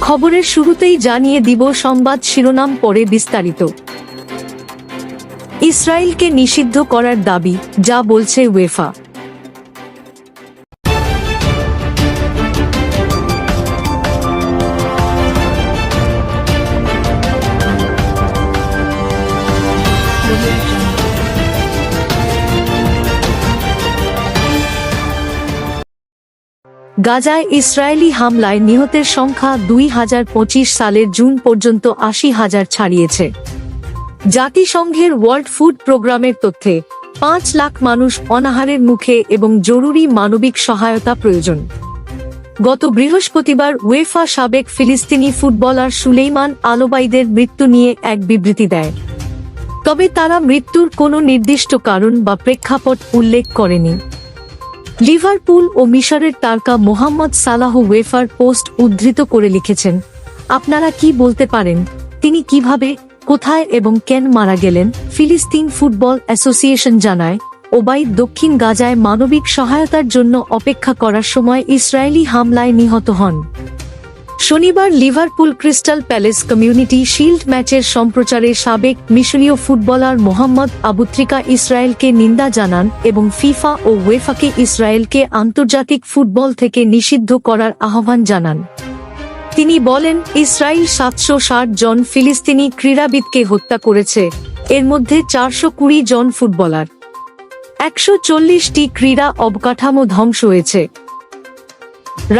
খবরের শুরুতেই জানিয়ে দিব সংবাদ শিরোনাম, পরে বিস্তারিত। ইসরায়েলকে নিষিদ্ধ করার দাবি, যা বলছে উয়েফা। গাজায় ইসরায়েলি হামলায় নিহতের সংখ্যা 2025 সালের জুন পর্যন্ত 80,000 ছাড়িয়েছে। জাতিসংঘের ওয়ার্ল্ড ফুড প্রোগ্রামের তথ্যে 5 লাখ মানুষ অনাহারের মুখে এবং জরুরি মানবিক সহায়তা প্রয়োজন। গত বৃহস্পতিবার উয়েফা সাবেক ফিলিস্তিনি ফুটবলার সুলেইমান আলোবাইদের মৃত্যু নিয়ে এক বিবৃতি দেয়, তবে তারা মৃত্যুর কোনো নির্দিষ্ট কারণ বা প্রেক্ষাপট উল্লেখ করেনি। লিভারপুল ও মিশরের তারকা মোহাম্মদ সালাহ উয়েফার পোস্ট উদ্ধৃত করে লিখেছেন, আপনারা কি বলতে পারেন তিনি কিভাবে, কোথায় এবং কেন মারা গেলেন? ফিলিস্তিন ফুটবল অ্যাসোসিয়েশন জানায়, ওবাইদ দক্ষিণ গাজায় মানবিক সহায়তার জন্য অপেক্ষা করার সময় ইসরায়েলি হামলায় নিহত হন। শনিবার Liverpool crystal palace community shield ম্যাচের সম্প্রচারে সাবেক মিশরীয় ফুটবলার মোহাম্মদ আবুত্রিকা ইসরায়েলকে নিন্দা জানান এবং ফিফা ও উয়েফাকে ইসরায়েলকে আন্তর্জাতিক ফুটবল থেকে নিষিদ্ধ করার আহ্বান জানান। তিনি বলেন, ইসরায়েল 760 জন ফিলিস্তিনি ক্রীড়াবিদকে হত্যা করেছে, এর মধ্যে 420 জন ফুটবলার। 140টি ক্রীড়া অবকাঠামো ধ্বংস হয়েছে।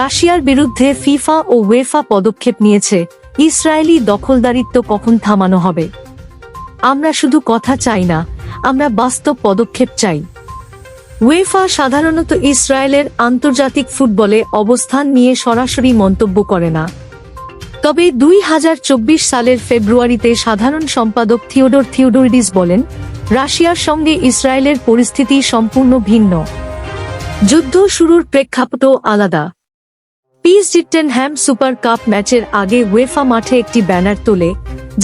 রাশিয়ার বিরুদ্ধে ফিফা ও উয়েফা পদক্ষেপ নিয়েছে। ইসরায়েলি দখলদারিত্ব কখন থামানো হবে? আমরা শুধু কথা চাই না, আমরা বাস্তব পদক্ষেপ চাই। উয়েফা সাধারণত ইসরায়েলের আন্তর্জাতিক ফুটবলে অবস্থান নিয়ে সরাসরি মন্তব্য করে না, তবে 2024 সালের ফেব্রুয়ারিতে সাধারণ সম্পাদক থিওডর থিওডোরিডিস বলেন, রাশিয়ার সঙ্গে ইসরায়েলের পরিস্থিতি সম্পূর্ণ ভিন্ন। যুদ্ধ শুরুর প্রেক্ষাপটও আলাদা। পিএসজি-টেনহ্যাম সুপার কাপ ম্যাচের আগে উয়েফা মাঠে একটি ব্যানার তোলে,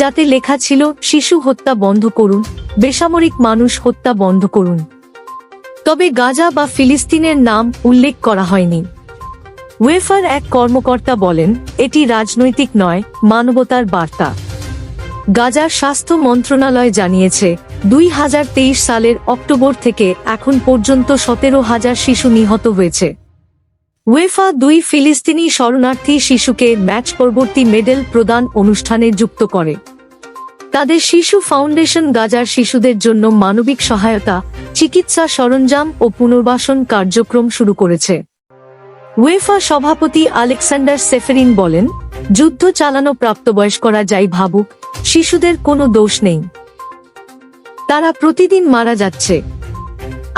যাতে লেখা ছিল, শিশু হত্যা বন্ধ করুন, বেসামরিক মানুষ হত্যা বন্ধ করুন। তবে গাজা বা ফিলিস্তিনের নাম উল্লেখ করা হয়নি। উয়েফার এক কর্মকর্তা বলেন, এটি রাজনৈতিক নয়, মানবতার বার্তা। গাজার স্বাস্থ্য মন্ত্রণালয় জানিয়েছে, 2023 সালের অক্টোবর থেকে এখন পর্যন্ত 17,000 শিশু নিহত হয়েছে। উয়েফা 2 ফিলিস্তিনি শরণার্থী শিশুকে ম্যাচ পরবর্তী মেডেল প্রদান অনুষ্ঠানে যুক্ত করে। তাদের শিশু ফাউন্ডেশন গাজার শিশুদের জন্য মানবিক সহায়তা, চিকিৎসা সরঞ্জাম ও পুনর্বাসন কার্যক্রম শুরু করেছে। উয়েফা সভাপতি আলেকসান্ডার সেফেরিন বলেন, যুদ্ধ চালানো প্রাপ্তবয়স্করা যাই ভাবুক, শিশুদের কোনো দোষ নেই। তারা প্রতিদিন মারা যাচ্ছে।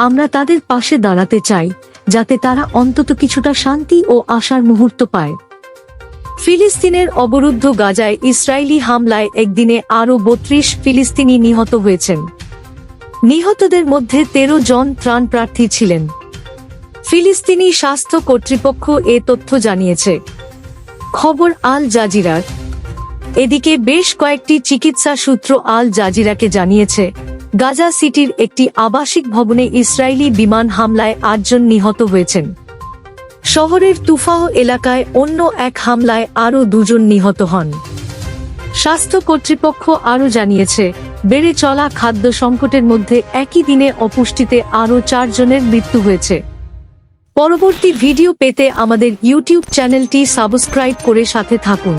আমরা তাদের পাশে দাঁড়াতে চাই, যাতে তারা অন্তত কিছুটা শান্তি ও আশার মুহূর্ত পায়। ফিলিস্তিনের অবরুদ্ধ গাজায় ইসরায়েলি হামলায় একদিনে আরও 32 ফিলিস্তিনি নিহত হয়েছেন। নিহতদের মধ্যে 13 জন ত্রাণপ্রার্থী ছিলেন। ফিলিস্তিনি স্বাস্থ্য কর্তৃপক্ষ এ তথ্য জানিয়েছে। খবর আল জাজিরার। এদিকে বেশ কয়েকটি চিকিৎসা সূত্র আল জাজিরাকে জানিয়েছে, গাজা সিটির একটি আবাসিক ভবনে ইসরায়েলি বিমান হামলায় 8 জন নিহত হয়েছেন। শহরের তুফাহ এলাকায় অন্য এক হামলায় আরও 2 জন নিহত হন। স্বাস্থ্য কর্তৃপক্ষ আরও জানিয়েছে, বেড়ে চলা খাদ্য সংকটের মধ্যে একই দিনে অপুষ্টিতে আরও 4 জনের মৃত্যু হয়েছে। পরবর্তী ভিডিও পেতে আমাদের ইউটিউব চ্যানেলটি সাবস্ক্রাইব করে সাথে থাকুন।